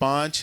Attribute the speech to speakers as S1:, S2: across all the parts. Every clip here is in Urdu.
S1: 5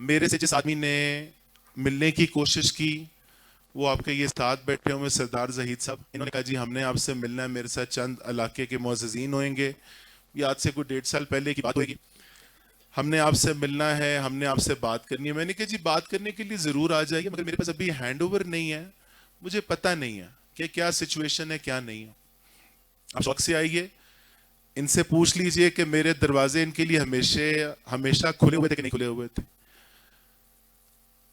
S1: میرے سے جس آدمی نے ملنے کی کوشش کی وہ آپ کے یہ ساتھ بیٹھے ہوئے سردار زہید صاحب، انہوں نے کہا جی ہم نے آپ سے ملنا ہے، میرے ساتھ چند علاقے کے معززین ہوئیں گے، یہ آج سے کوئی 1.5 سال پہلے کی بات ہوئے گی، ہم نے آپ سے ملنا ہے، ہم نے آپ سے بات کرنی ہے۔ میں نے کہا جی بات کرنے کے لیے ضرور آ جائیے، مگر میرے پاس ابھی ہینڈ اوور نہیں ہے، مجھے پتہ نہیں ہے کہ کیا سچویشن ہے کیا نہیں ہے۔ آپ شوق سے آئیے، ان سے پوچھ لیجئے کہ میرے دروازے ان کے لیے ہمیشہ کھلے ہوئے تھے کہ نہیں کھلے ہوئے تھے۔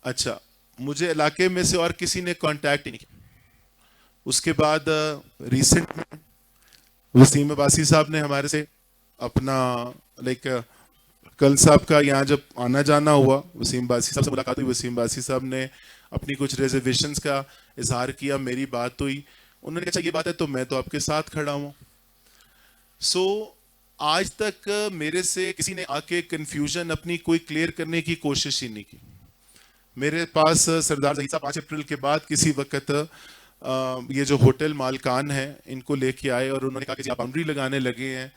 S1: اچھا، مجھے علاقے میں سے اور کسی نے کانٹیکٹ ہی نہیں کیا۔ اس کے بعد ریسنٹ میں وسیم عباسی صاحب نے ہمارے سے اپنا کل صاحب کا یہاں جب آنا جانا ہوا، وسیم عباسی صاحب سے ملاقات ہوئی، وسیم عباسی صاحب نے اپنی کچھ ریزرویشنز کا اظہار کیا، میری بات ہوئی، انہوں نے کہا اچھا یہ بات ہے تو میں تو آپ کے ساتھ کھڑا ہوں۔ آج تک میرے سے کسی نے آ کے کنفیوژن اپنی کوئی کلیئر کرنے کی کوشش ہی نہیں کی۔ میرے پاس سردار زہید صاحب 5 اپریل کے بعد کسی وقت یہ جو ہوٹل مالکان ہیں ان کو لے کے آئے اور انہوں نے کہا کہ آپ باؤنڈری لگانے لگے ہیں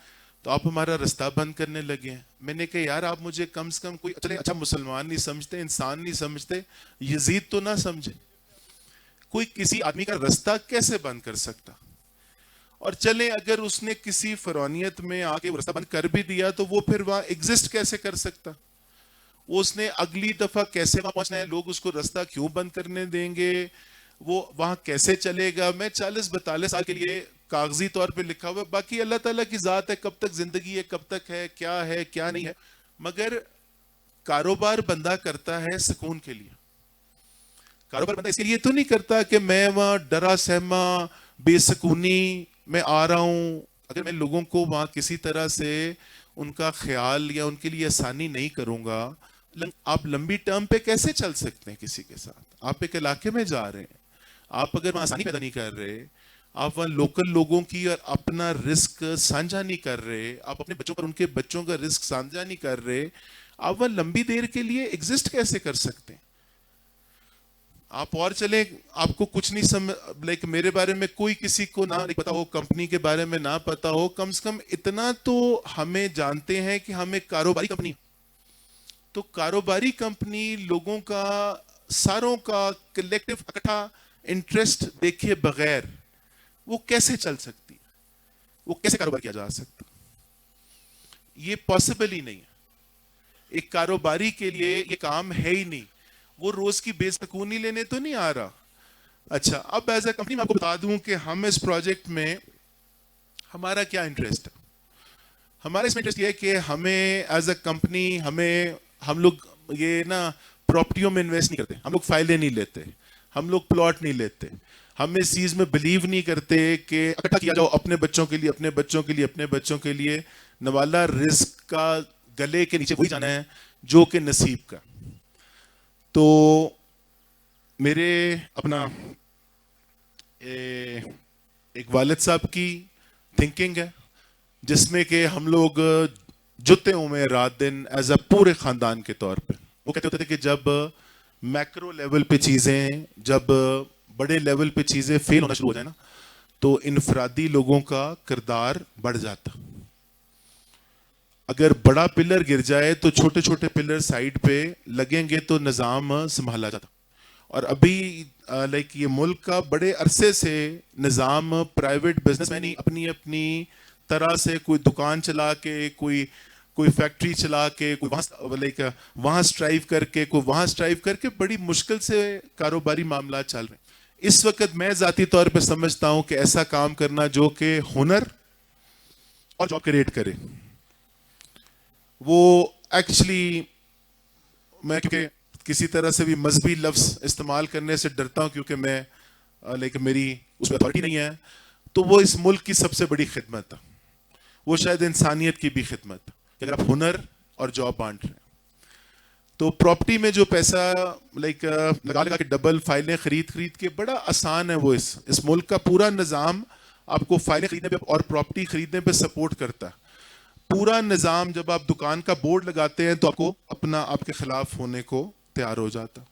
S1: تو آپ ہمارا رستہ بند کرنے لگے ہیں۔ میں نے کہا یار آپ مجھے کم سے کم کوئی اچھا مسلمان نہیں سمجھتے، انسان نہیں سمجھتے، یزید تو نہ سمجھے، کوئی کسی آدمی کا رستہ کیسے بند کر سکتا؟ اور چلیں اگر اس نے کسی فرعونیت میں آ کے رستہ بند کر بھی دیا تو وہ پھر وہاں ایگزسٹ کیسے کر سکتا؟ وہ اس نے اگلی دفعہ کیسے وہاں پہنچنا ہے، لوگ اس کو رستہ کیوں بند کرنے دیں گے، وہ وہاں کیسے چلے گا؟ میں 40-42 سال کے لیے کاغذی طور پہ لکھا ہوا، باقی اللہ تعالیٰ کی ذات ہے، کب تک زندگی ہے، کب تک ہے کیا نہیں ہے، مگر کاروبار بندہ کرتا ہے سکون کے لیے۔ کاروبار بندہ اس کے لیے تو نہیں کرتا کہ میں وہاں ڈرا سہما بے سکونی میں آ رہا ہوں، اگر میں لوگوں کو وہاں کسی طرح سے ان کا خیال یا ان کے لیے آسانی نہیں کروں گا، آپ لمبی ٹرم پہ کیسے چل سکتے ہیں کسی کے ساتھ؟ آپ ایک علاقے میں جا رہے ہیں، آپ اگر وہاں آسانی پیدا نہیں کر رہے، آپ وہاں لوکل لوگوں کی اور اپنا رزق سانجھا نہیں کر رہے، آپ اپنے بچوں پر ان کے بچوں کا رزق سانجھا نہیں کر رہے، آپ وہاں لمبی دیر کے لیے ایگزسٹ کیسے کر سکتے ہیں؟ آپ اور چلیں، آپ کو کچھ نہیں سمجھ، میرے بارے میں کوئی کسی کو نہ پتا ہو، کمپنی کے بارے میں نہ پتا ہو، کم سے کم اتنا تو ہمیں جانتے ہیں کہ ہم ایک کاروباری کمپنی، تو کاروباری کمپنی لوگوں کا ساروں کا کلیکٹیو اکٹھا انٹرسٹ دیکھے بغیر وہ کیسے چل سکتی ہے، وہ کیسے کاروبار کیا جا سکتا؟ یہ پاسبل ہی نہیں ہے، ایک کاروباری کے لیے یہ کام ہے ہی نہیں، وہ روز کی بے سکونی لینے تو نہیں آ رہا۔ اچھا، اب ایز اے کمپنی میں آپ کو بتا دوں کہ ہم اس پروجیکٹ میں ہمارا کیا انٹرسٹ ہے۔ ہمارا اس میں انٹرسٹ یہ ہے کہ ہمیں ایز اے کمپنی ہم لوگ یہ نا پراپرٹیوں میں انویسٹ نہیں کرتے، ہم لوگ فائلیں نہیں لیتے، ہم لوگ پلاٹ نہیں لیتے، ہم اس چیز میں بلیو نہیں کرتے کہ اکٹھا کیا جاؤ اپنے بچوں کے لیے، اپنے بچوں کے لیے، اپنے بچوں کے لیے، نوالا رزق کا گلے کے نیچے وہی جانا ہے جو کہ نصیب کا۔ تو میرے اپنا ایک والد صاحب کی تھنکنگ ہے جس میں کہ ہم لوگ جتے ہوں میں رات دن ایز اے پورے خاندان کے طور پہ، وہ کہتے ہوتے تھے کہ جب میکرو لیول پہ چیزیں، جب بڑے لیول پہ چیزیں فیل ہونا شروع ہو جائیں نا تو انفرادی لوگوں کا کردار بڑھ جاتا، اگر بڑا پلر گر جائے تو چھوٹے چھوٹے پلر سائیڈ پہ لگیں گے تو نظام سنبھالا جاتا۔ اور ابھی یہ ملک کا بڑے عرصے سے نظام پرائیویٹ بزنس مین ہی اپنی طرح سے کوئی دکان چلا کے، کوئی فیکٹری چلا کے، کوئی وہاں سٹرائیو کر کے، کوئی وہاں سٹرائیو کر کے بڑی مشکل سے کاروباری معاملات چل رہے ہیں۔ اس وقت میں ذاتی طور پہ سمجھتا ہوں کہ ایسا کام کرنا جو کہ ہنر اور جاب کریٹ کرے، وہ ایکچولی، میں کیونکہ کسی طرح سے بھی مذہبی لفظ استعمال کرنے سے ڈرتا ہوں کیونکہ میں میری اس میں اتھارٹی نہیں ہے، تو وہ اس ملک کی سب سے بڑی خدمت ہے، وہ شاید انسانیت کی بھی خدمت ہے کہ اگر آپ ہنر اور جاب بانٹ رہے ہیں تو پراپرٹی میں جو پیسہ لگا کے ڈبل فائلیں خرید کے بڑا آسان ہے، وہ اس ملک کا پورا نظام آپ کو فائلیں خریدنے پہ اور پراپرٹی خریدنے پہ سپورٹ کرتا ہے۔ پورا نظام جب آپ دکان کا بورڈ لگاتے ہیں تو آپ کو آپ کے خلاف ہونے کو تیار ہو جاتا،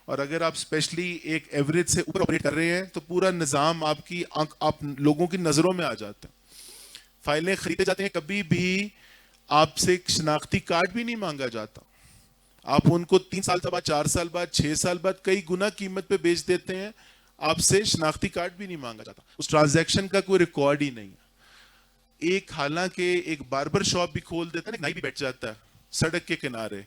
S1: اور اگر آپ اسپیشلی ایک ایوریج سے اوپر آپریٹ کر رہے ہیں تو پورا نظام آپ لوگوں کی نظروں میں آ جاتا ہے۔ فائلیں خریدے جاتے ہیں، کبھی بھی آپ سے ایک شناختی کارڈ بھی نہیں مانگا جاتا، آپ ان کو 3 سال بعد 4 سال بعد 6 سال بعد کئی گنا قیمت پہ بیچ دیتے ہیں, آپ سے شناختی کارڈ بھی نہیں مانگا جاتا, اس ٹرانزیکشن کا کوئی ریکارڈ ہی نہیں ہے. ایک حالانکہ ایک باربر شاپ بھی کھول دیتا ہے نا, نائی بھی بیٹھ جاتا ہے سڑک کے کنارے,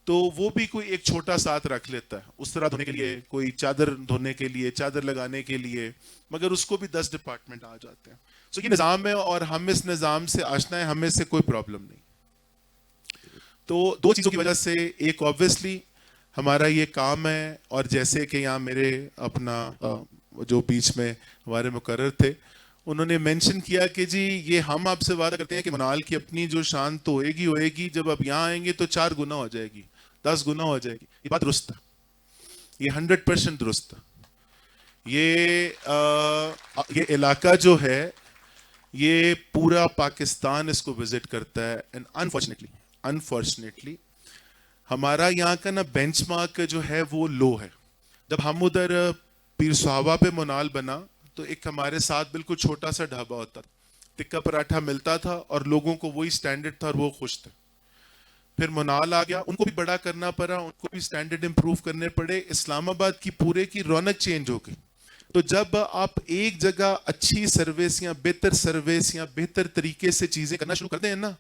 S1: تو وہ بھی کوئی ایک چھوٹا ساتھ رکھ لیتا ہے اس طرح دھونے کے لیے, کوئی چادر دھونے کے لیے, چادر لگانے کے لیے, مگر اس کو بھی 10 ڈپارٹمنٹ آ جاتے ہیں. سو یہ نظام ہے اور ہم اس نظام سے آشنا ہے, ہمیں سے کوئی پرابلم نہیں. تو دو چیزوں کی وجہ سے, ایک آبویسلی ہمارا یہ کام ہے, اور جیسے کہ یہاں میرے اپنا جو بیچ میں ہمارے مقرر تھے, انہوں نے مینشن کیا کہ جی یہ ہم آپ سے وعدہ کرتے ہیں کہ منال کی اپنی جو شان تو ہوئے گی, جب آپ یہاں آئیں گے تو 4 گنا ہو جائے گی, 10 گنا ہو جائے گی. یہ بات درست ہے, یہ 100% درست ہے. یہ علاقہ جو ہے یہ پورا پاکستان اس کو وزٹ کرتا ہے, اینڈ انفارچونیٹلی ہمارا یہاں کا نا بینچ مارک جو ہے وہ لو ہے. جب ہم ادھر پیر صحابہ پہ منال بنا تو ایک ہمارے ساتھ بالکل چھوٹا سا ڈھابا ہوتا تھا, ٹکا پراٹھا ملتا تھا اور لوگوں کو وہی سٹینڈرڈ تھا اور وہ خوش تھے. پھر منال آ گیا, ان کو بھی بڑا کرنا پڑا, ان کو بھی سٹینڈرڈ امپروو کرنے پڑے, اسلام آباد کی پورے کی رونق چینج ہو گئی. تو جب آپ ایک جگہ اچھی سروس یا بہتر سروس یا بہتر طریقے سے چیزیں کرنا شروع کرتے ہیں نا,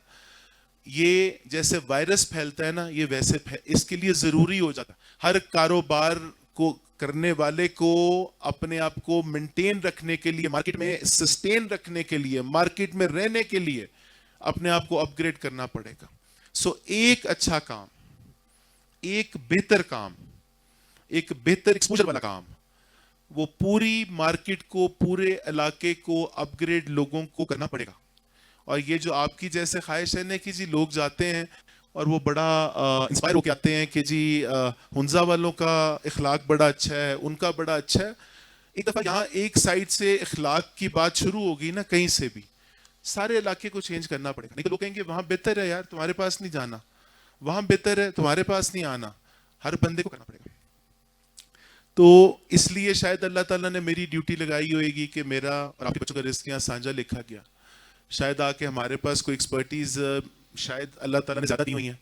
S1: یہ جیسے وائرس پھیلتا ہے نا, یہ ویسے اس کے لیے ضروری ہو جاتا. ہر کاروبار کو کرنے والے کو اپنے آپ کو مینٹین رکھنے کے لیے, مارکیٹ میں سسٹین رکھنے کے لیے, مارکیٹ میں رہنے کے لیے اپنے آپ کو اپ گریڈ کرنا پڑے گا. سو ایک اچھا کام, ایک بہتر کام, ایک بہتر ایکسپوجر والا کام, وہ پوری مارکیٹ کو, پورے علاقے کو اپ گریڈ لوگوں کو کرنا پڑے گا. اور یہ جو آپ کی جیسے خواہش ہے نا کہ جی لوگ جاتے ہیں اور وہ بڑا انسپائر ہو کے آتے ہیں کہ جی ہنزا والوں کا اخلاق بڑا اچھا ہے, ان کا بڑا اچھا ہے. ایک دفعہ یہاں ایک سائڈ سے اخلاق کی بات شروع ہوگی نا, کہیں سے بھی سارے علاقے کو چینج کرنا پڑے گا. نہیں تو لوگ کہیں گے وہاں بہتر ہے یار, تمہارے پاس نہیں جانا, وہاں بہتر ہے, تمہارے پاس نہیں آنا. ہر بندے کو کرنا پڑے گا. تو اس لیے شاید اللہ تعالیٰ نے میری ڈیوٹی لگائی ہوئے گی کہ میرا اور آپ کے بچوں کا رزق یہاں سانجا لکھا گیا. شاید آ کے ہمارے پاس کوئی ایکسپرٹیز شاید اللہ تعالیٰ نے زیادہ دی ہوئی ہیں,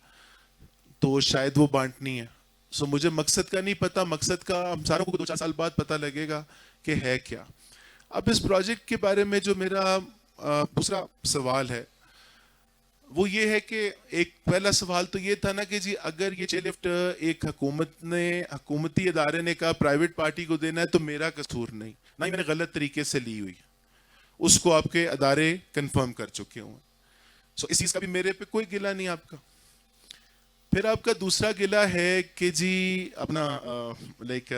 S1: تو شاید وہ بانٹنی ہے. سو مجھے مقصد کا نہیں پتا, مقصد کا ہم ساروں کو 2-4 سال بعد پتہ لگے گا کہ ہے کیا. اب اس پروجیکٹ کے بارے میں جو میرا دوسرا سوال ہے وہ یہ ہے کہ ایک پہلا سوال تو یہ تھا نا کہ جی اگر یہ چیئر لفٹ ایک حکومتی ادارے نے کہا پرائیویٹ پارٹی کو دینا ہے تو میرا قصور نہیں, نہ ہی میں نے غلط طریقے سے لی ہوئی, اس کو آپ کے ادارے کنفرم کر چکے ہوں. سو اس چیز کا بھی میرے پہ کوئی گلہ نہیں آپ کا. پھر آپ کا دوسرا گلہ ہے کہ جی اپنا لائک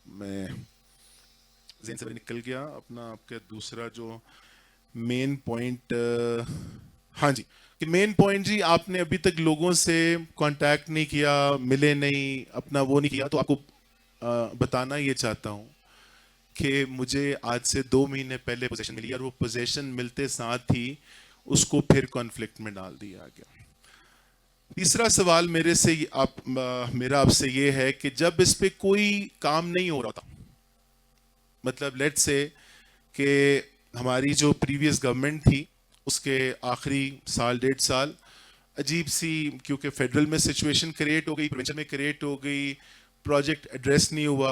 S1: میں ذہن سے نکل گیا اپنا آپ کا دوسرا جو مین پوائنٹ, ہاں جی کہ مین پوائنٹ جی آپ نے ابھی تک لوگوں سے کانٹیکٹ نہیں کیا, ملے نہیں, اپنا وہ نہیں کیا. تو آپ کو بتانا یہ چاہتا ہوں کہ مجھے آج سے 2 مہینے پہلے پوزیشن ملی اور وہ پوزیشن ملتے ساتھ ہی اس کو پھر کانفلکٹ میں ڈال دیا گیا. تیسرا سوال میرا آپ سے یہ ہے کہ جب اس پہ کوئی کام نہیں ہو رہا تھا, مطلب لیٹ سے کہ ہماری جو پریویس گورنمنٹ تھی اس کے آخری سال 1.5 سال عجیب سی, کیونکہ فیڈرل میں سچویشن کریٹ ہو گئی, پروونشل میں کریٹ ہو گئی, پروجیکٹ ایڈریس نہیں ہوا,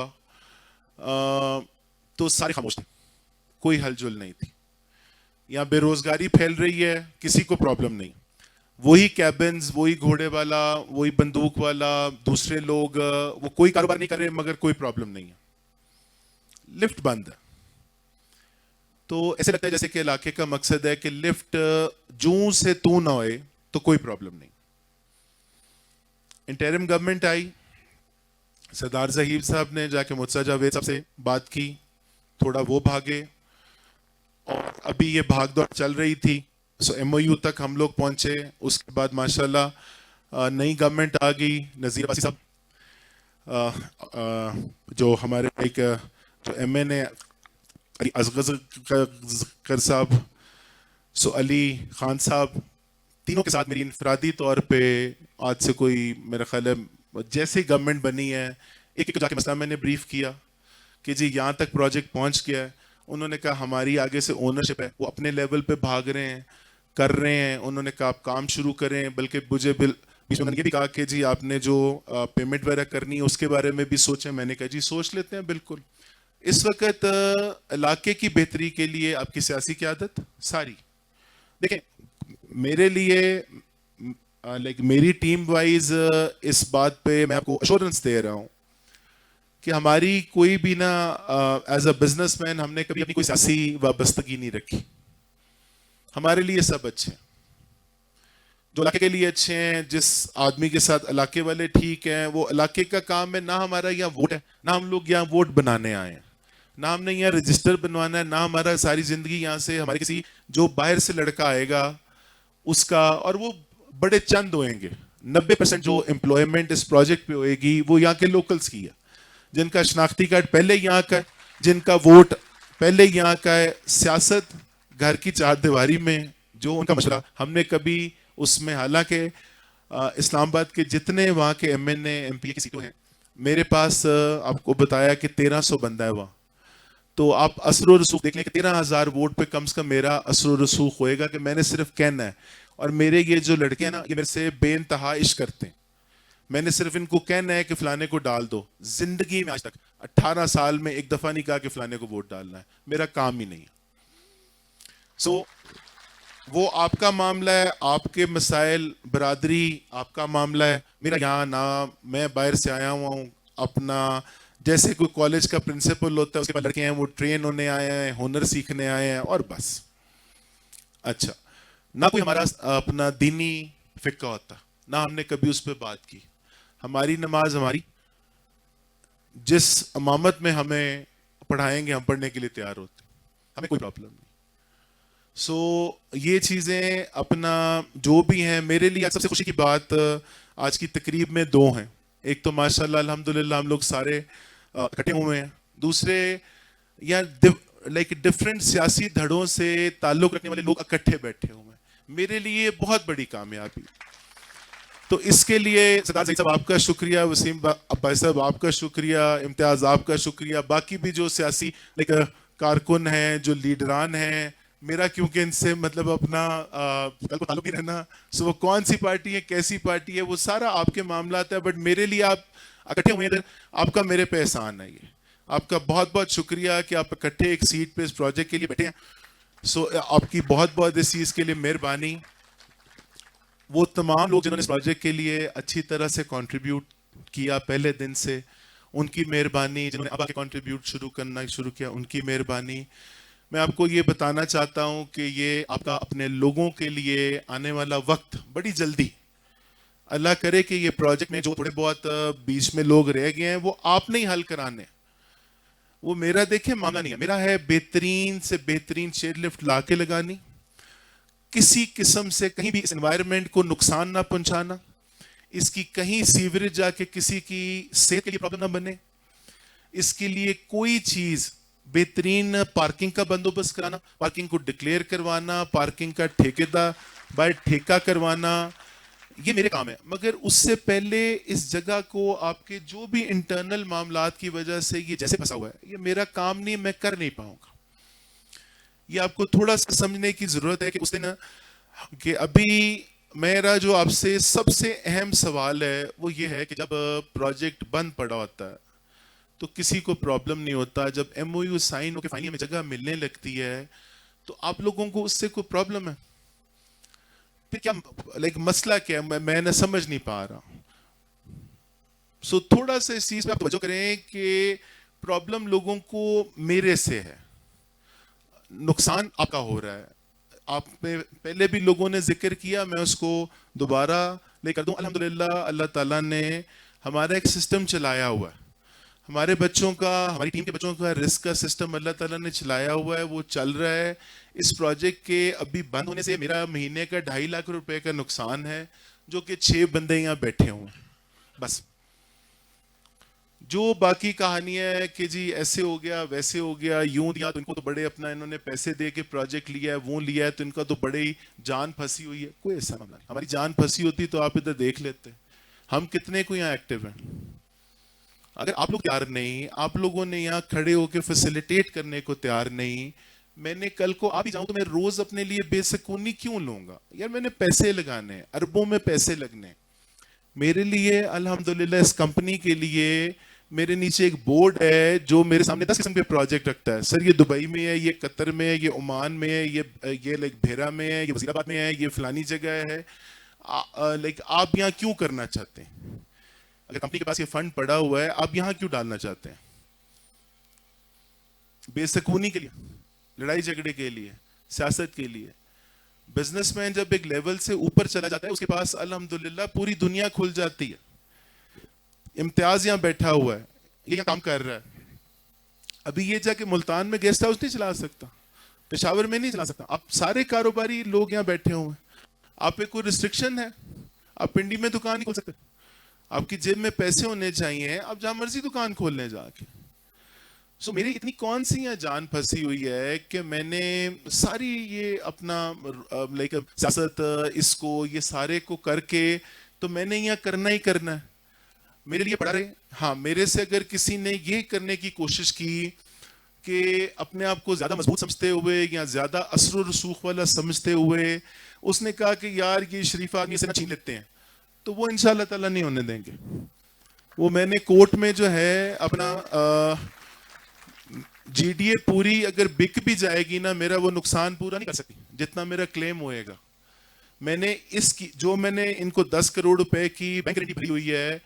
S1: تو سارے خاموش تھے, کوئی ہل جل نہیں تھی. یہاں بے روزگاری پھیل رہی ہے, کسی کو پرابلم نہیں. وہی کیبنز, وہی گھوڑے والا, وہی بندوق والا, دوسرے لوگ وہ کوئی کاروبار نہیں کر رہے مگر کوئی پرابلم نہیں ہے. لفٹ بند ہے. تو ایسے لگتا ہے جیسے کہ علاقے کا مقصد ہے کہ لفٹ جوں سے تو نہ ہوئے تو کوئی پرابلم نہیں. انٹرم گورنمنٹ آئی, سردار ظہیر صاحب نے جا کے متسا جاوید صاحب سے بات کی, تھوڑا وہ بھاگے, اور ابھی یہ بھاگ دوڑ چل رہی تھی. سو ایم او یو تک ہم لوگ پہنچے. اس کے بعد ماشاءاللہ نئی گورنمنٹ آ گئی, نذیر عباسی صاحب جو ہمارے ایک جو ایم این اے علی اصغر صاحب, سو علی خان صاحب, تینوں کے ساتھ میری انفرادی طور پہ آج سے کوئی میرا خیال ہے جیسے گورنمنٹ بنی ہے ایک ایک جا کے مسئلہ میں نے بریف کیا کہ جی یہاں تک پروجیکٹ پہنچ گیا ہے. انہوں نے کہا ہماری آگے سے اونرشپ ہے, وہ اپنے لیول پہ بھاگ رہے ہیں, کر رہے ہیں. انہوں نے کہا آپ کام شروع کریں, بلکہ مجھے بیچ میں یہ بھی کہا کہ جی آپ نے جو پیمنٹ وغیرہ کرنی ہے اس کے بارے میں بھی سوچیں. میں نے کہا جی سوچ لیتے ہیں بالکل. اس وقت علاقے کی بہتری کے لیے آپ کی سیاسی قیادت ساری دیکھیں, میرے لیے لائک میری ٹیم وائز اس بات پہ میں آپ کو ایشورنس دے رہا ہوں کہ ہماری کوئی بھی نا ایز اے بزنس مین ہم نے کبھی اپنی کوئی سیاسی وابستگی نہیں رکھی. ہمارے لیے سب اچھے ہیں, جو علاقے کے لیے اچھے ہیں. جس آدمی کے ساتھ علاقے والے ٹھیک ہیں, وہ علاقے کا کام ہے. نہ ہمارا یہاں ووٹ ہے, نہ ہم لوگ یہاں ووٹ بنانے آئے ہیں, نہ ہم نے یہاں رجسٹر بنوانا ہے, نہ ہمارا ساری زندگی یہاں سے ہمارے کسی جو باہر سے لڑکا آئے گا اس کا, اور وہ بڑے چند ہوئیں گے. 90% جو امپلائمنٹ اس پروجیکٹ پہ ہوئے گی وہ یہاں کے لوکلز کی ہے, جن کا شناختی کارڈ پہلے یہاں کا ہے, جن کا ووٹ پہلے یہاں کا ہے. سیاست گھر کی چار دیواری میں جو ان کا مشورہ ہم نے کبھی اس میں, حالانکہ اسلام آباد کے جتنے وہاں کے M N A M P کی سیٹوں ہیں, میرے پاس آپ کو بتایا کہ 1300 بندہ ہے وہاں. تو آپ اثر و رسوخ دیکھ لیں کہ 13,000 ووٹ پہ کم سے کم میرا اثر و رسوخ ہوئے گا کہ میں نے صرف کہنا ہے. اور میرے یہ جو لڑکے ہیں نا, یہ میرے سے بے انتہا عشق کرتے ہیں. میں نے صرف ان کو کہنا ہے کہ فلانے کو ڈال دو. زندگی میں آج تک 18 سال میں ایک دفعہ نہیں کہا کہ فلانے کو ووٹ ڈالنا ہے, میرا کام ہی نہیں ہے. سو وہ آپ کا معاملہ ہے, آپ کے مسائل برادری آپ کا معاملہ ہے. میرا یہاں نہ, میں باہر سے آیا ہوا ہوں اپنا, جیسے کوئی کالج کا پرنسپل ہوتا ہے اس کے پاس لڑکے ہیں وہ ٹرین ہونے آئے ہیں, ہنر سیکھنے آئے ہیں, اور بس. اچھا, نہ کوئی ہمارا اپنا دینی فقہ ہوتا, نہ ہم نے کبھی اس پہ بات کی. ہماری نماز ہماری جس امامت میں ہمیں پڑھائیں گے ہم پڑھنے کے لیے تیار ہوتے, ہمیں کوئی پرابلم نہیں. سو یہ چیزیں اپنا جو بھی ہیں, میرے لیے سب سے خوشی کی بات آج کی تقریب میں 2 ہیں. ایک تو ماشاءاللہ الحمدللہ ہم لوگ سارے اکٹھے ہوئے ہیں. دوسرے یا لائک ڈفرینٹ سیاسی دھڑوں سے تعلق رکھنے والے لوگ اکٹھے بیٹھے ہوئے ہیں. میرے لیے بہت بڑی کامیابی. تو اس کے لیے سردار صاحب آپ کا شکریہ, وسیم بھائی صاحب آپ کا شکریہ, امتیاز آپ کا شکریہ, باقی بھی جو سیاسی کارکن ہیں, جو لیڈران ہیں. میرا کیونکہ ان سے مطلب اپنا کل کو تعلق ہی رہنا, سو وہ کون سی پارٹی ہے کیسی پارٹی ہے وہ سارا آپ کے معاملات ہے, بٹ میرے لیے آپ اکٹھے ہوئے ہیں, آپ کا میرے پہ احسان ہے. یہ آپ کا بہت بہت شکریہ کہ آپ اکٹھے ایک سیٹ پہ اس پروجیکٹ کے لیے بیٹھے ہیں. سو آپ کی بہت بہت اس چیز کے لیے مہربانی. وہ تمام لوگ جنہوں نے اس پروجیکٹ کے لیے اچھی طرح سے کنٹریبیوٹ کیا پہلے دن سے, ان کی مہربانی. جنہوں نے اب آ کے کنٹریبیوٹ کرنا شروع کیا, ان کی مہربانی. میں آپ کو یہ بتانا چاہتا ہوں کہ یہ آپ کا اپنے لوگوں کے لیے آنے والا وقت بڑی جلدی, اللہ کرے کہ یہ پروجیکٹ میں جو تھوڑے بہت بیچ میں لوگ رہ گئے ہیں وہ آپ نہیں حل کرانے. وہ میرا دیکھیں معاملہ نہیں ہے, میرا ہے بہترین سے بہترین چیئر لفٹ لا کے لگانی, کسی قسم سے کہیں بھی اس انوائرمنٹ کو نقصان نہ پہنچانا, اس کی کہیں سیوریج جا کے کسی کی صحت کے لیے پرابلم نہ بنے, اس کے لیے کوئی چیز بہترین پارکنگ کا بندوبست کرانا, پارکنگ کو ڈکلیئر کروانا, پارکنگ کا ٹھیکیدار بائی ٹھیکہ کروانا, یہ میرے کام ہے. مگر اس سے پہلے اس جگہ کو آپ کے جو بھی انٹرنل معاملات کی وجہ سے یہ جیسے پھنسا ہوا ہے, یہ میرا کام نہیں, میں کر نہیں پاؤں گا. یہ آپ کو تھوڑا سا سمجھنے کی ضرورت ہے کہ اس دن کہ ابھی میرا جو آپ سے سب سے اہم سوال ہے وہ یہ ہے کہ جب پروجیکٹ بند پڑا ہوتا ہے تو کسی کو پرابلم نہیں ہوتا, جب ایم او یو سائن ہو کے فائنلی ہمیں جگہ ملنے لگتی ہے تو آپ لوگوں کو اس سے کوئی پرابلم ہے. پھر کیا لائک مسئلہ کیا ہے, میں نہ سمجھ نہیں پا رہا. سو تھوڑا سا اس چیز پہ آپ توجہ کریں کہ پرابلم لوگوں کو میرے سے ہے, نقصان آپ کا ہو رہا ہے. آپ میں پہلے بھی لوگوں نے ذکر کیا, میں اس کو دوبارہ لے کر دوں. الحمدللہ اللہ تعالیٰ نے ہمارا ایک سسٹم چلایا ہوا ہے, ہمارے بچوں کا, ہماری ٹیم کے بچوں کا رسک کا سسٹم اللہ تعالیٰ نے چلایا ہوا ہے, وہ چل رہا ہے. اس پروجیکٹ کے ابھی بند ہونے سے میرا مہینے کا 2.5 لاکھ روپے کا نقصان ہے, جو کہ 6 بندے یہاں بیٹھے ہوئے ہیں بس. جو باقی کہانیاں ہے کہ جی ایسے ہو گیا ویسے ہو گیا, یوں دیا تو ان کو تو بڑے اپنا انہوں نے پیسے دے کے پروجیکٹ لیا ہے, وہ لیا ہے تو ان کا تو بڑے ہی جان پھنسی ہوئی ہے, کوئی ایسا معاملہ نہیں. ہماری جان پھنسی ہوتی تو آپ ادھر دیکھ لیتے, ہم کتنے کو یہاں ایکٹیو ہیں. اگر آپ لوگ تیار نہیں, آپ لوگوں نے یہاں کھڑے ہو کے فیسیلیٹیٹ کرنے کو تیار نہیں, میں نے کل کو آ بھی جاؤں تو میں روز اپنے لیے بے سکونی کیوں لوں گا؟ یار میں نے پیسے لگانے ہیں، اربوں میں پیسے لگنے ہیں میرے لیے. الحمدللہ اس کمپنی کے لیے میرے نیچے ایک بورڈ ہے جو میرے سامنے 10 قسم کے پروجیکٹ رکھتا ہے. سر یہ دبئی میں ہے، یہ قطر میں ہے، یہ عمان میں ہے، یہ لائک بھیرا میں ہے، یہ وزیر آباد میں ہے، یہ فلانی جگہ ہے. لائک آپ یہاں کیوں کرنا چاہتے ہیں؟ اگر کمپنی کے پاس یہ فنڈ پڑا ہوا ہے آپ یہاں کیوں ڈالنا چاہتے ہیں؟ بے سکونی کے لیے، لڑائی جھگڑے کے لیے، سیاست کے لیے. بزنس مین جب ایک لیول سے اوپر چلا جاتا ہے اس کے پاس الحمدللہ پوری دنیا کھل جاتی ہے. امتیاز یہاں بیٹھا ہوا ہے، یہ کام کر رہا ہے. ابھی یہ جا کے ملتان میں گیسٹ ہاؤس نہیں چلا سکتا، پشاور میں نہیں چلا سکتا. آپ سارے کاروباری لوگ یہاں بیٹھے ہوئے ہیں. آپ پہ کوئی ریسٹرکشن ہے؟ آپ پنڈی میں دکان نہیں کھول سکتے. آپ کی جیب میں پیسے ہونے چاہیے، آپ جہاں مرضی دکان کھول لیں جا کے. سو میری اتنی کون سی یہاں جان پھنسی ہوئی ہے کہ میں نے ساری یہ اپنا لائک سیاست اس کو یہ سارے کو کر کے تو میں نے یہاں کرنا ہی کرنا ہے. میرے لیے پڑھا رہے. ہاں میرے سے اگر کسی نے یہ کرنے کی کوشش کی کہ اپنے آپ کو زیادہ مضبوط سمجھتے ہوئے یا زیادہ اثر و رسوخ والا سمجھتے ہوئے اس نے کہا کہ یار یہ شریف آدمی سے نہ چھین لیتے ہیں، تو وہ انشاءاللہ تعالیٰ نہیں ہونے دیں گے. وہ میں نے کورٹ میں جو ہے اپنا جی ڈی اے پوری اگر بک بھی جائے گی نا، میرا وہ نقصان پورا نہیں کر سکتی جتنا میرا کلیم ہوئے گا. میں نے اس کی جو میں نے ان کو 10 کروڑ روپے کی بینک گارنٹی بھری ہوئی ہے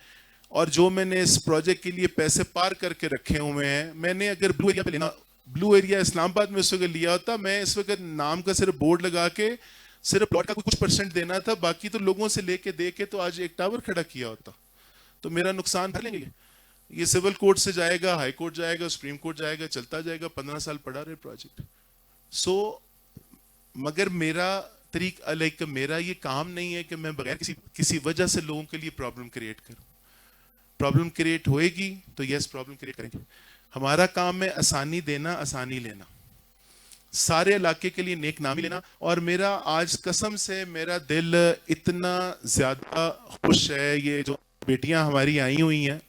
S1: اور جو میں نے اس پروجیکٹ کے لیے پیسے پار کر کے رکھے ہوئے ہیں، میں نے اگر بلو ایریا پہ لینا، بلو ایریا اسلام آباد میں اس وقت لیا ہوتا، میں اس وقت نام کا صرف بورڈ لگا کے صرف پلاٹ کا کچھ پرسنٹ دینا تھا، باقی تو لوگوں سے لے کے دے کے تو آج ایک ٹاور کھڑا کیا ہوتا. تو میرا نقصان بھر لیں گے. یہ سول کورٹ سے جائے گا، ہائی کورٹ جائے گا، سپریم کورٹ جائے گا، چلتا جائے گا. 15 سال پڑا رہے پروجیکٹ. سو مگر میرا طریقہ لائک میرا یہ کام نہیں ہے کہ میں بغیر کسی وجہ سے لوگوں کے لیے پرابلم کریٹ کروں. پرابلم کریٹ ہوئے گی تو یس پرابلم کریٹ کریں گے. ہمارا کام ہے آسانی دینا، آسانی لینا، سارے علاقے کے لیے نیک نامی لینا. اور میرا آج قسم سے میرا دل اتنا زیادہ خوش ہے. یہ جو بیٹیاں ہماری آئی ہوئی ہیں،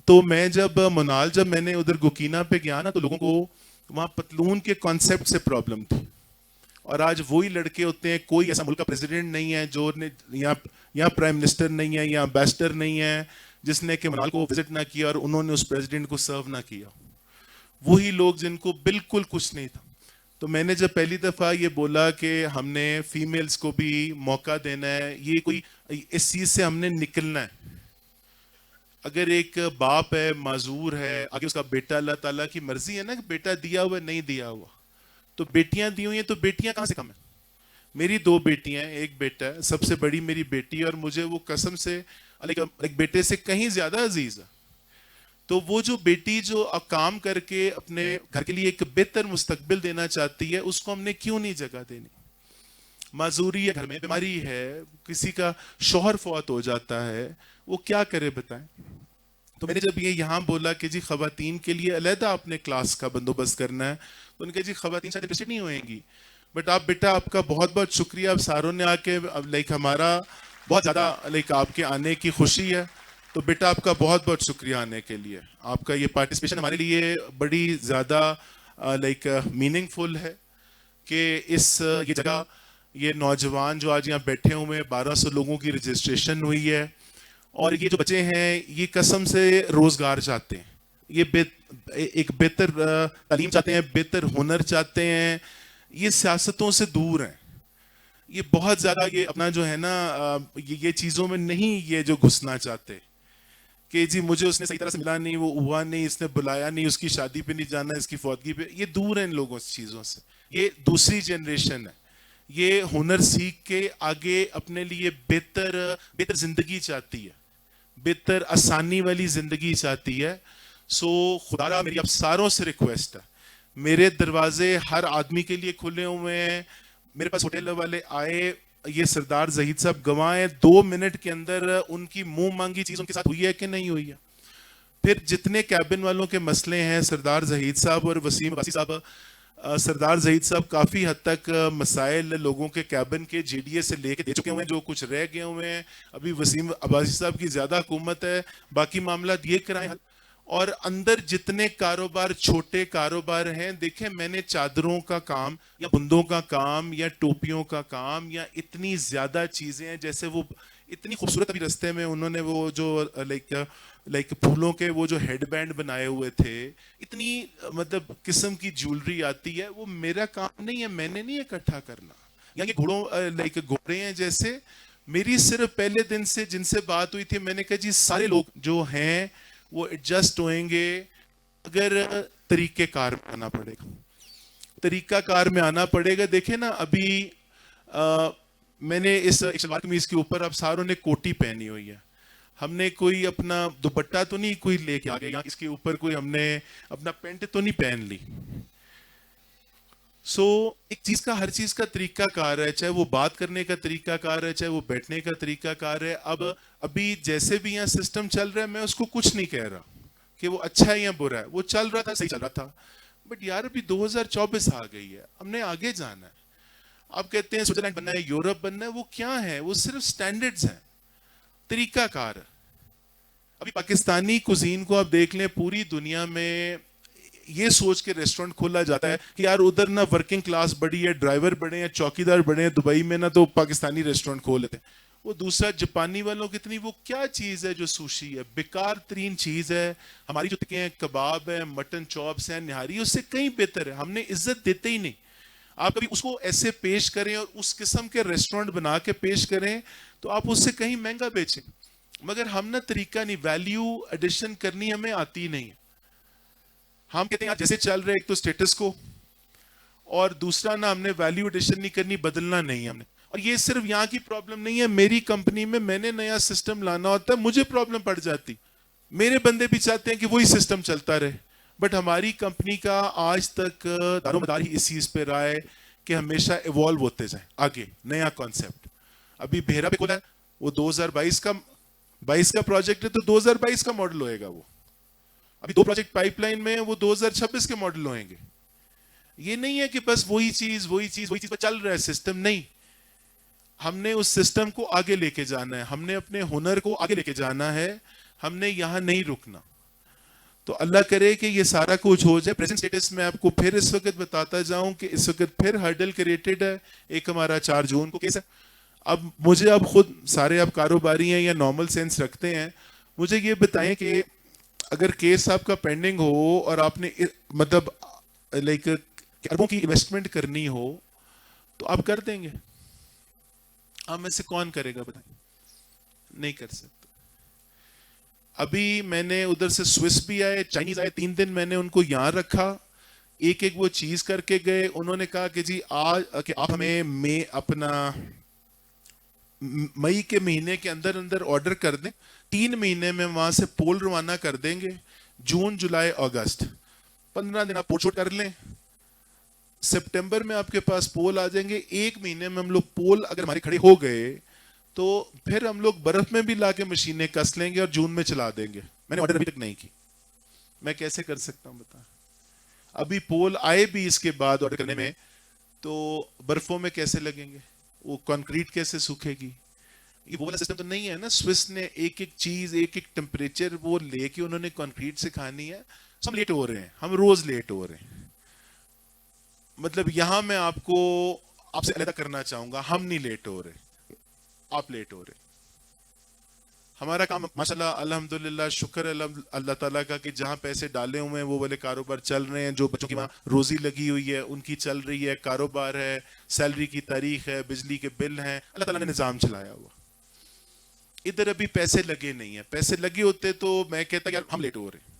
S1: تو میں جب منال جب میں نے ادھر گوکینا پہ گیا نا تو لوگوں کو وہاں پتلون کے کانسیپٹ سے پرابلم تھی. اور آج وہی لڑکے ہوتے ہیں. کوئی ایسا ملک کا پریزیڈنٹ نہیں ہے جو نے یہاں پرائم منسٹر نہیں ہے، یہاں امبیسڈر نہیں ہے جس نے کہ منال کو وزٹ نہ کیا اور انہوں نے اس پریزیڈنٹ کو سرو نہ کیا. وہی لوگ جن کو بالکل کچھ نہیں تھا. تو میں نے جب پہلی دفعہ یہ بولا کہ ہم نے فیمیلز کو بھی موقع دینا ہے، یہ کوئی اس چیز سے ہم نے نکلنا ہے. اگر ایک باپ ہے معذور ہے، آگے اس کا بیٹا، اللہ تعالیٰ کی مرضی ہے نا کہ بیٹا دیا ہوا نہیں دیا ہوا، تو بیٹیاں دی ہوئی ہیں تو بیٹیاں کہاں سے کم ہیں؟ میری 2 بیٹیاں ہیں، ایک بیٹا ہے، سب سے بڑی میری بیٹی ہے اور مجھے وہ قسم سے ایک بیٹے سے کہیں زیادہ عزیز ہے. تو وہ جو بیٹی جو کام کر کے اپنے گھر کے لیے ایک بہتر مستقبل دینا چاہتی ہے، اس کو ہم نے کیوں نہیں جگہ دینی؟ معذوری ہے، گھر میں بیماری ہے، کسی کا شوہر فوت ہو جاتا ہے، وہ کیا کرے بتائیں. تو میں نے جب یہ یہاں بولا کہ جی خواتین کے لیے علیحدہ اپنے کلاس کا بندوبست کرنا ہے، تو ان کے جی خواتین شاید انٹرسٹڈ نہیں ہوئیں گی. بٹ آپ بیٹا آپ کا بہت بہت شکریہ. آپ ساروں نے آ کے لائک ہمارا بہت زیادہ لائک آپ کے آنے کی خوشی ہے. تو بیٹا آپ کا بہت بہت شکریہ آنے کے لیے. آپ کا یہ پارٹیسپیشن ہمارے لیے بڑی زیادہ لائک میننگ فل ہے کہ یہ جگہ یہ نوجوان جو آج یہاں بیٹھے ہوئے ہیں، 1200 لوگوں کی رجسٹریشن ہوئی ہے. اور یہ جو بچے ہیں یہ قسم سے روزگار چاہتے ہیں، یہ ایک بہتر تعلیم چاہتے ہیں، بہتر ہنر چاہتے ہیں. یہ سیاستوں سے دور ہیں. یہ بہت زیادہ یہ اپنا جو ہے نا یہ چیزوں میں نہیں یہ جو گھسنا چاہتے کہ جی مجھے اس نے صحیح طرح سے ملا نہیں، وہ ہوا نہیں، اس نے بلایا نہیں، اس کی شادی پہ نہیں جانا، اس کی فوتگی پہ. یہ دور ہیں ان لوگوں سے چیزوں سے. یہ دوسری جنریشن ہے. یہ ہنر سیکھ کے آگے اپنے لیے بہتر زندگی چاہتی ہے، بہتر آسانی والی زندگی چاہتی ہے. سو خدا را میری اب ساروں سے ریکویسٹ ہے، میرے دروازے ہر آدمی کے لیے کھلے ہوئے ہیں. میرے پاس ہوٹل والے آئے، یہ سردار زہید صاحب گواہ 2 منٹ کے اندر ان کی منہ مانگی چیز ان کے ساتھ ہوئی ہے کہ نہیں ہوئی ہے. پھر جتنے کیبن والوں کے مسئلے ہیں، سردار زہید صاحب اور وسیم عباسی صاحب، سردار زہید صاحب کافی حد تک مسائل لوگوں کے کیبن کے جی ڈی اے سے لے کے دے چکے ہوئے ہیں، جو کچھ رہ گئے ہوئے ہیں. ابھی وسیم عباسی صاحب کی زیادہ حکومت ہے، باقی معاملات یہ کرائیں. اور اندر جتنے کاروبار چھوٹے کاروبار ہیں, دیکھیں میں نے چادروں کا کام یا بندوں کا کام یا ٹوپیوں کا کام یا اتنی زیادہ چیزیں ہیں, جیسے وہ اتنی خوبصورت ابھی رستے میں انہوں نے وہ جو لائک پھولوں کے وہ جو ہیڈ بینڈ بنائے ہوئے تھے, اتنی مطلب قسم کی جیولری آتی ہے, وہ میرا کام نہیں ہے, میں نے نہیں اکٹھا کرنا. یا یہ گھوڑوں لائک گھوڑے ہیں جیسے, میری صرف پہلے دن سے جن سے بات ہوئی تھی, میں نے کہا جی سارے لوگ جو ہیں وہ ایڈجسٹ ہوئیں گے, اگر طریقہ کار میں آنا پڑے گا, طریقہ کار میں آنا پڑے گا. دیکھیں نا ابھی میں نے اس شلوار قمیض کے اوپر اب ساروں نے کوٹی پہنی ہوئی ہے, ہم نے کوئی اپنا دوپٹہ تو نہیں کوئی لے کے آگے, یا اس کے اوپر کوئی ہم نے اپنا پینٹ تو نہیں پہن لی. ایک چیز کا, ہر چیز کا طریقہ کار ہے, چاہے وہ بات کرنے کا طریقہ کار ہے, چاہے وہ بیٹھنے کا طریقہ کار ہے. ابھی جیسے بھی یہاں سسٹم چل رہا ہے, میں اس کو کچھ نہیں کہہ رہا کہ وہ اچھا ہے یا برا ہے, وہ چل رہا تھا, صحیح چل رہا تھا, بٹ یار ابھی 2024 آ گئی ہے, ہم نے آگے جانا ہے. آپ کہتے ہیں سوئٹزرلینڈ بننا ہے, یورپ بننا ہے, وہ کیا ہے, وہ صرف سٹینڈرڈز ہیں, طریقہ کار. ابھی پاکستانی کوزین کو آپ دیکھ لیں, پوری دنیا میں یہ سوچ کے ریسٹورنٹ کھولا جاتا ہے کہ یار ادھر نہ ورکنگ کلاس بڑی ہے, ڈرائیور بڑے ہیں, چوکیدار بڑے ہیں, دبئی میں نہ تو پاکستانی ریسٹورنٹ کھول لیتے ہیں. وہ دوسرا جاپانی والوں کی اتنی وہ کیا چیز ہے جو سوشی ہے, بیکار ترین چیز ہے. ہماری جو ٹکے ہیں, کباب ہیں, مٹن چاپس ہیں, نہاری, اس سے کہیں بہتر ہے, ہم نے عزت دیتے ہی نہیں. آپ کبھی اس کو ایسے پیش کریں اور اس قسم کے ریسٹورنٹ بنا کے پیش کریں تو آپ اس سے کہیں مہنگا بیچیں, مگر ہم نہ طریقہ نہیں, ویلیو ایڈیشن کرنی ہمیں آتی نہیں. ہم کہتے ہیں جیسے چل رہے, ایک تو سٹیٹس کو, اور دوسرا نہ ہم نے ویلیو ایڈیشن نہیں کرنی, بدلنا نہیں ہم نے. اور یہ صرف یہاں کی پرابلم نہیں ہے, میری کمپنی میں نے نیا سسٹم لانا ہوتا ہے, مجھے پرابلم پڑ جاتی. میرے بندے بھی چاہتے ہیں کہ وہی سسٹم چلتا رہے, بٹ ہماری کمپنی کا آج تک دار و مدار ہی اس چیز پہ رہا ہے کہ ہمیشہ ایوالو ہوتے جائیں آگے, نیا کانسیپٹ. ابھی بھیرا پہ کھولا ہے, وہ 2022 کا پروجیکٹ ہے, تو 2022 کا ماڈل ہوئے گا. وہ ابھی 2 پروجیکٹ پائپ لائن میں, وہ 2026 کے ماڈل ہوئیں گے. یہ نہیں ہے کہ بس وہی چیز پہ چل رہا ہے سسٹم, نہیں. ہم نے اس سسٹم کو آگے لے کے جانا ہے, ہم نے اپنے ہنر کو آگے لے کے جانا ہے, ہم نے یہاں نہیں رکنا. تو اللہ کرے کہ یہ سارا کچھ ہو جائے. پریزنٹ سٹیٹس میں آپ کو پھر اس وقت بتاتا جاؤں کہ اس وقت پھر ہرڈل کریٹڈ ہے. ایک ہمارا 4 جون کو کیس ہے. اب مجھے, اب خود سارے آپ کاروباری ہیں یا نارمل سینس رکھتے ہیں, مجھے یہ بتائیں کہ اگر کیس آپ کا پینڈنگ ہو اور آپ نے مطلب لائک اربوں کی انویسٹمنٹ کرنی ہو تو آپ کر دیں گے؟ آپ میں سے کون کرے گا بتائیں؟ نہیں کر سکتے. ابھی میں نے ادھر سے سوئس بھی آئے, چائنیز آئے, 3 دن میں نے ان کو یہاں رکھا, ایک وہ چیز کر کے گئے. انہوں نے کہا کہ جی آج کہ آپ ہمیں اپنا مئی کے مہینے کے اندر آرڈر کر دیں, 3 مہینے میں وہاں سے پول روانہ کر دیں گے. جون, جولائی, اگست, 15 دن آپ پول شوٹ کر لیں, سپٹمبر میں آپ کے پاس پول آ جائیں گے. 1 مہینے میں ہم لوگ پول اگر ہمارے کھڑے ہو گئے تو پھر ہم لوگ برف میں بھی لا کے مشینیں کس لیں گے اور جون میں چلا دیں گے. میں نے آرڈر ابھی تک نہیں کی, میں کیسے کر سکتا ہوں بتا. ابھی پول آئے بھی اس کے بعد آرڈر کرنے میں, تو برفوں میں کیسے لگیں گے, وہ کنکریٹ کیسے سوکھے گی. یہ وہ والا سسٹم تو نہیں ہے نا. سوئس نے ایک چیز, ایک ٹیمپریچر وہ لے کے انہوں نے کنکریٹ سے کھانی ہے. ہم لیٹ ہو رہے ہیں, ہم روز لیٹ ہو رہے ہیں. مطلب یہاں میں آپ سے علیحدہ کرنا چاہوں گا, ہم نہیں لیٹ ہو رہے, آپ لیٹ ہو رہے. ہمارا کام ماشاءاللہ الحمدللہ, شکر اللہ تعالیٰ کا کہ جہاں پیسے ڈالے ہوئے ہیں وہ والے کاروبار چل رہے ہیں. جو بچوں کی وہاں روزی لگی ہوئی ہے ان کی چل رہی ہے, کاروبار ہے, سیلری کی تاریخ ہے, بجلی کے بل ہیں, اللہ تعالیٰ نے نظام چلایا ہوا. ادھر ابھی پیسے لگے نہیں ہیں. پیسے لگے ہوتے تو میں کہتا کہ ہم لیٹ ہو رہے.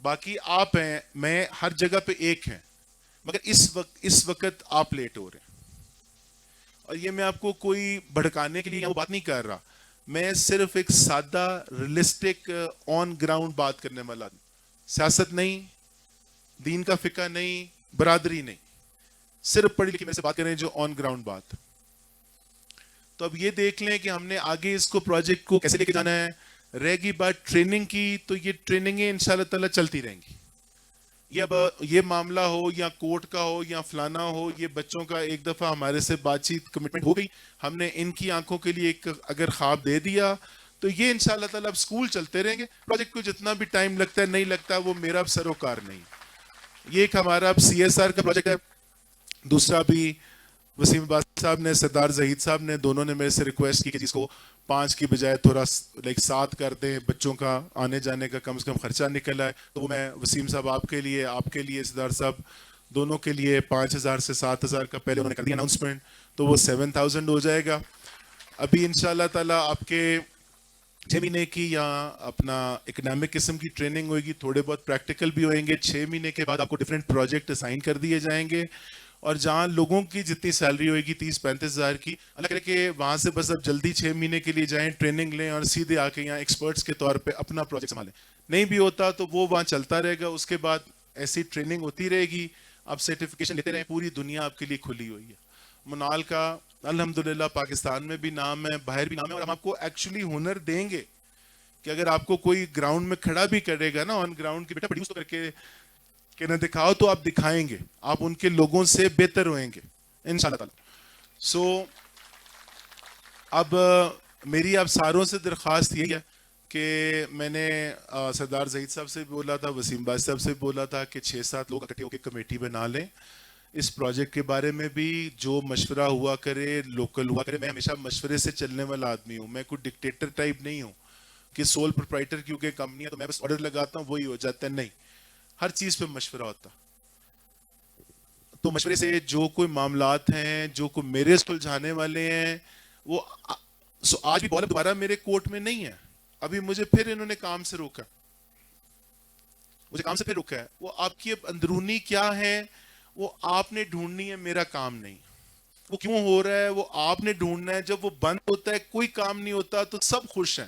S1: باقی آپ ہیں, میں ہر جگہ پہ ایک ہیں, مگر اس وقت آپ لیٹ ہو رہے ہیں. اور یہ میں آپ کو کوئی بھڑکانے کے لیے وہ بات نہیں کر رہا, میں صرف ایک سادہ ریئلسٹک آن گراؤنڈ بات کرنے والا. سیاست نہیں, دین کا فقہ نہیں, برادری نہیں, صرف پڑھی لکھی میں سے بات کریں جو آن گراؤنڈ بات. تو اب یہ دیکھ لیں کہ ہم نے آگے اس کو پروجیکٹ کو کیسے لے کے جانا ہے. رہ گی بات ٹریننگ کی, تو یہ ٹریننگیں انشاءاللہ تعالی چلتی رہیں گی. یہ اب یہ معاملہ ہو یا کورٹ کا ہو یا فلانا ہو, یہ بچوں کا ایک دفعہ ہمارے سے بات چیت کمٹمنٹ ہو گئی, ہم نے ان کی آنکھوں کے لیے ایک اگر خواب دے دیا تو یہ انشاءاللہ تعالیٰ اب اسکول چلتے رہیں گے. پروجیکٹ کو جتنا بھی ٹائم لگتا ہے نہیں لگتا وہ میرا اب سروکار نہیں. یہ ایک ہمارا اب CSR کا پروجیکٹ ہے. دوسرا بھی وسیم عباس صاحب نے, سردار زہید صاحب نے, دونوں نے میرے سے ریکویسٹ کی کہ جس کو 5 کی بجائے تھوڑا 7 کر دیں, بچوں کا آنے جانے کا کم سے کم خرچہ نکل آئے. تو میں وسیم صاحب آپ کے لیے سردار صاحب دونوں کے لیے 5,000 سے 7,000 کا پہلے انہوں نے کر دیا اناؤنسمنٹ, تو وہ 7,000 ہو جائے گا. ابھی انشاءاللہ تعالیٰ آپ کے 6 مہینے کی یا اپنا اکنامک قسم کی ٹریننگ ہوئے گی, تھوڑے بہت پریکٹیکل بھی ہوئیں گے. 6 مہینے کے بعد آپ کو ڈفرینٹ پروجیکٹ اسائن کر دیے جائیں گے, اور جہاں لوگوں کی جتنی سیلری ہوئے گی 30-35 ہزار کی, اللہ کرے کہ وہاں سے بس اب جلدی 6 مہینے کے لیے جائیں, ٹریننگ لیں اور سیدھے آ کے یہاں ایکسپرٹس کے طور پہ اپنا پروجیکٹ سنبھالیں. نہیں بھی ہوتا تو وہ وہاں چلتا رہے گا, اس کے بعد ایسی ٹریننگ ہوتی رہے گی, آپ سرٹیفکیشن لیتے رہیں. پوری دنیا آپ کے لیے کھلی ہوئی ہے. منال کا الحمدللہ پاکستان میں بھی نام ہے, باہر بھی نام ہے, اور ہم آپ کو ایکچولی ہنر دیں گے کہ اگر آپ کو کوئی گراؤنڈ میں کھڑا بھی کرے گا نا آن گراؤنڈ کے بیٹا پروڈیوس تو کر کے کہ نہ دکھاؤ, تو آپ دکھائیں گے, آپ ان کے لوگوں سے بہتر ہوئیں گے انشاءاللہ تعالی. سو اب میری آپ ساروں سے درخواست یہ ہے کہ میں نے سردار زہید صاحب سے بھی بولا تھا, وسیم باز صاحب سے بھی بولا تھا کہ 6-7 لوگ اکٹھے ہو کے کمیٹی بنا لیں. اس پروجیکٹ کے بارے میں بھی جو مشورہ ہوا کرے لوکل ہوا کرے. میں ہمیشہ مشورے سے چلنے والا آدمی ہوں, میں کوئی ڈکٹیٹر ٹائپ نہیں ہوں کہ سول پروپرائٹر کیونکہ کمپنی ہے تو میں بس آرڈر لگاتا ہوں وہی ہو جاتا ہے. نہیں, ہر چیز پہ مشورہ ہوتا. تو مشورے سے جو کوئی معاملات ہیں, جو کوئی میرے سلجھانے والے ہیں, وہ آج بھی بولا دوبارہ میرے کورٹ میں نہیں ہے. ابھی مجھے پھر انہوں نے کام سے روکا, ہے. وہ آپ کی اب اندرونی کیا ہے وہ آپ نے ڈھونڈنی ہے, میرا کام نہیں. وہ کیوں ہو رہا ہے وہ آپ نے ڈھونڈنا ہے. جب وہ بند ہوتا ہے, کوئی کام نہیں ہوتا, تو سب خوش ہیں.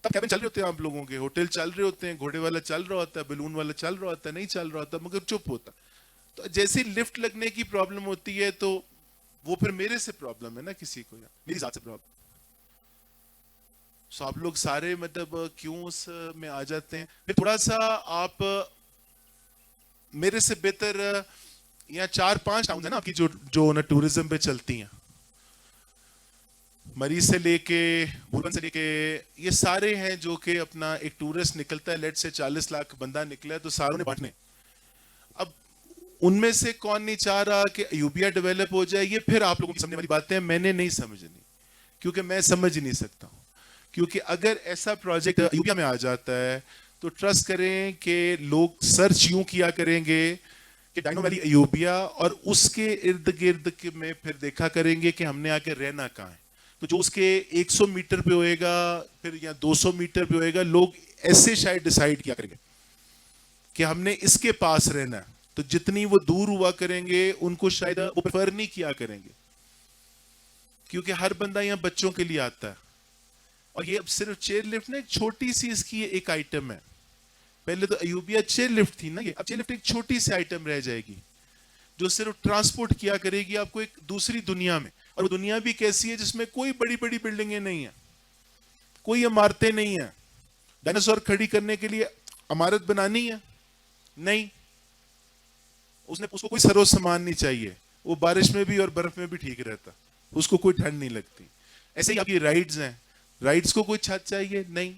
S1: تب کیبن چل رہے ہوتے ہیں آپ لوگوں کے, ہوٹل چل رہے ہوتے ہیں, گھوڑے والا چل رہا ہوتا ہے, بیلون والا چل رہا ہوتا ہے, نہیں چل رہا ہوتا مگر چپ ہوتا. تو جیسے لفٹ لگنے کی پرابلم ہوتی ہے تو وہ پھر میرے سے پرابلم ہے نا, کسی کو یا میری ذات سے پرابلم. سو آپ لوگ سارے مطلب کیوں اس میں آ جاتے ہیں. پھر تھوڑا سا آپ میرے سے بہتر یا 4-5 ٹاؤن ہے نا آپ کی جو نا ٹورزم پہ چلتی ہیں, مریض سے لے کے بھولبن سے لے کے, یہ سارے ہیں جو کہ اپنا ایک ٹورسٹ نکلتا ہے, لیٹ سے 40 لاکھ بندہ نکلا ہے تو ساروں نے بانٹنے. اب ان میں سے کون نہیں چاہ رہا کہ ایوبیا ڈیولپ ہو جائے؟ یہ پھر آپ لوگوں کی سمجھنے والی باتیں ہیں, میں نے نہیں سمجھنی, کیونکہ میں سمجھ نہیں سکتا ہوں. کیونکہ اگر ایسا پروجیکٹ ایوبیا میں آ جاتا ہے تو ٹرسٹ کریں کہ لوگ سرچ یوں کیا کریں گے کہ ڈائنو ویلی ایوبیا, اور اس کے ارد گرد میں پھر دیکھا کریں گے کہ ہم نے آ کے رہنا کہاں ہے. تو جو اس کے 100 میٹر پہ ہوئے گا پھر یا 200 میٹر پہ ہوئے گا, لوگ ایسے شاید ڈیسائیڈ کیا کریں گے کہ ہم نے اس کے پاس رہنا ہے. تو جتنی وہ دور ہوا کریں گے ان کو شاید وہ پریفر نہیں کیا کریں گے, کیونکہ ہر بندہ یہاں بچوں کے لیے آتا ہے. اور یہ اب صرف چیئر لفٹ نا ایک چھوٹی سی اس کی ایک آئٹم ہے. پہلے تو ایوبیا چیئر لفٹ تھی نا, یہ اب چیئر لفٹ ایک چھوٹی سی آئٹم رہ جائے گی جو صرف ٹرانسپورٹ کیا کرے گی آپ کو ایک دوسری دنیا میں. اور وہ دنیا بھی کیسی ہے جس میں کوئی بڑی بڑی بلڈنگیں نہیں ہیں, کوئی عمارتیں نہیں ہیں. ڈائناسور کھڑی کرنے کے لیے عمارت بنانی ہے نہیں, اس کو کوئی سرو سامان نہیں چاہیے, وہ بارش میں بھی اور برف میں بھی ٹھیک رہتا, اس کو کوئی ٹھنڈ نہیں لگتی. ایسے ہی آپ کی رائڈز ہیں, رائڈز کو کوئی چھت چاہیے نہیں,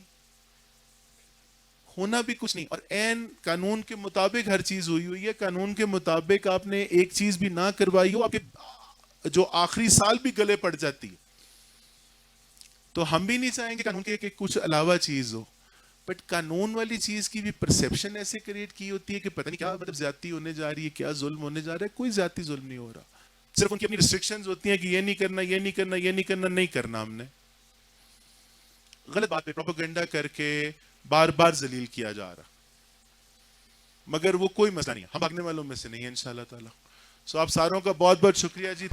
S1: ہونا بھی کچھ نہیں. اور این قانون کے مطابق ہر چیز ہوئی ہے. قانون کے مطابق آپ نے ایک چیز بھی نہ کروائی ہو, آپ کے جو آخری سال بھی گلے پڑ جاتی ہے. تو ہم بھی نہیں چاہیں گے قانون کے کہ کچھ علاوہ چیز ہو, بٹ قانون والی چیز کی بھی پرسیپشن ایسے کریٹ کی ہوتی ہے کہ پتہ نہیں کیا مطلب زیادتی ہونے جا رہی ہے, کیا ظلم ہونے جا رہا ہے. کوئی زیادتی ظلم نہیں ہو رہا, صرف ان کی اپنی ریسٹرکشنز ہوتی ہیں کہ یہ نہیں کرنا, یہ نہیں کرنا, یہ نہیں کرنا, نہیں کرنا. ہم نے غلط بات پہ پروپیگنڈا کر کے بار بار ذلیل کیا جا رہا, مگر وہ کوئی مسئلہ نہیں ہے, ہم بھاگنے والوں میں سے نہیں ہیں انشاءاللہ تعالی. سو آپ ساروں کا بہت بہت شکریہ جی.